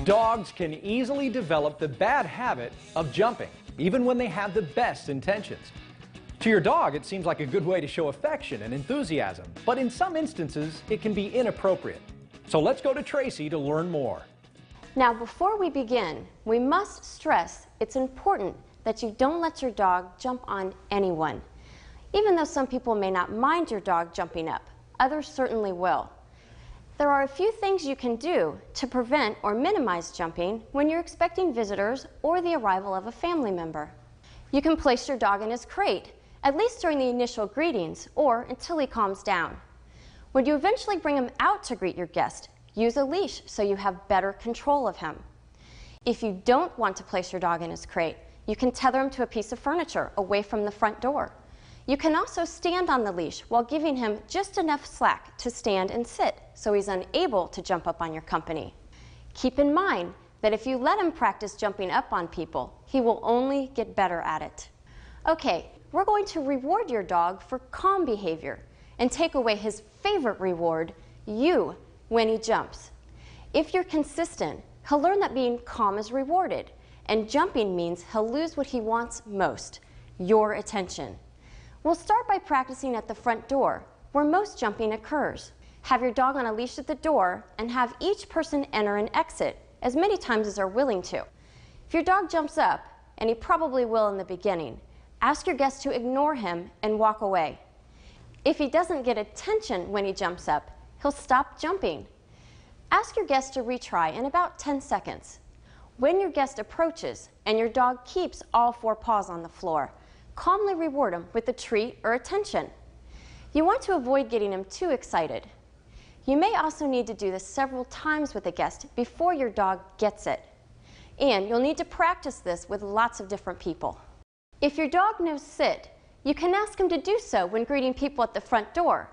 Dogs can easily develop the bad habit of jumping, even when they have the best intentions. To your dog, it seems like a good way to show affection and enthusiasm, but in some instances, it can be inappropriate. So let's go to Tracy to learn more. Now, before we begin, we must stress it's important that you don't let your dog jump on anyone. Even though some people may not mind your dog jumping up, others certainly will. There are a few things you can do to prevent or minimize jumping when you're expecting visitors or the arrival of a family member. You can place your dog in his crate, at least during the initial greetings or until he calms down. When you eventually bring him out to greet your guest, use a leash so you have better control of him. If you don't want to place your dog in his crate, you can tether him to a piece of furniture away from the front door. You can also stand on the leash while giving him just enough slack to stand and sit so he's unable to jump up on your company. Keep in mind that if you let him practice jumping up on people, he will only get better at it. Okay, we're going to reward your dog for calm behavior and take away his favorite reward, you, when he jumps. If you're consistent, he'll learn that being calm is rewarded, and jumping means he'll lose what he wants most, your attention. We'll start by practicing at the front door, where most jumping occurs. Have your dog on a leash at the door and have each person enter and exit as many times as they're willing to. If your dog jumps up, and he probably will in the beginning, ask your guest to ignore him and walk away. If he doesn't get attention when he jumps up, he'll stop jumping. Ask your guest to retry in about 10 seconds. When your guest approaches and your dog keeps all 4 paws on the floor, calmly reward him with a treat or attention. You want to avoid getting him too excited. You may also need to do this several times with a guest before your dog gets it. And you'll need to practice this with lots of different people. If your dog knows sit, you can ask him to do so when greeting people at the front door,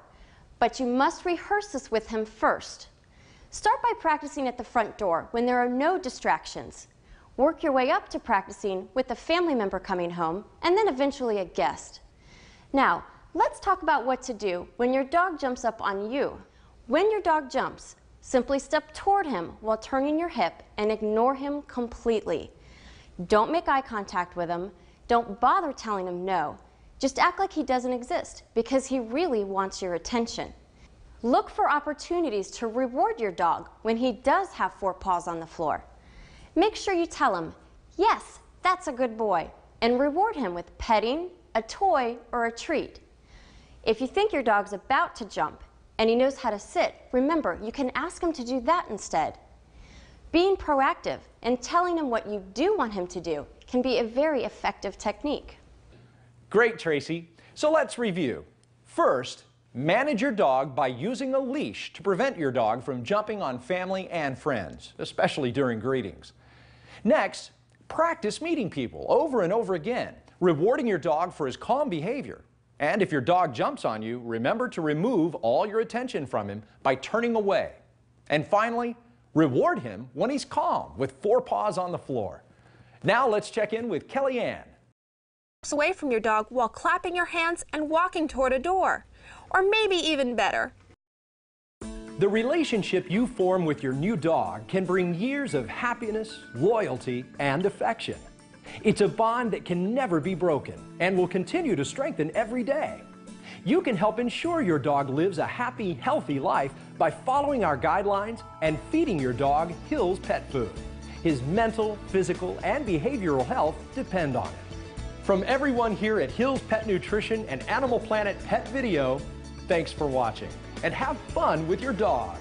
but you must rehearse this with him first. Start by practicing at the front door when there are no distractions. Work your way up to practicing with a family member coming home and then eventually a guest. Now, let's talk about what to do when your dog jumps up on you. When your dog jumps, simply step toward him while turning your hip and ignore him completely. Don't make eye contact with him. Don't bother telling him no. Just act like he doesn't exist because he really wants your attention. Look for opportunities to reward your dog when he does have 4 paws on the floor. Make sure you tell him, yes, that's a good boy, and reward him with petting, a toy, or a treat. If you think your dog's about to jump and he knows how to sit, remember, you can ask him to do that instead. Being proactive and telling him what you do want him to do can be a very effective technique. Great, Tracy. So let's review. First, manage your dog by using a leash to prevent your dog from jumping on family and friends, especially during greetings. Next, practice meeting people over and over again, rewarding your dog for his calm behavior. And if your dog jumps on you, remember to remove all your attention from him by turning away. And finally, reward him when he's calm with 4 paws on the floor. Now let's check in with Kellyanne. Away from your dog while clapping your hands and walking toward a door. Or maybe even better. The relationship you form with your new dog can bring years of happiness, loyalty, and affection. It's a bond that can never be broken and will continue to strengthen every day. You can help ensure your dog lives a happy, healthy life by following our guidelines and feeding your dog Hill's Pet Food. His mental, physical, and behavioral health depend on it. From everyone here at Hill's Pet Nutrition and Animal Planet Pet Video, thanks for watching, and have fun with your dog.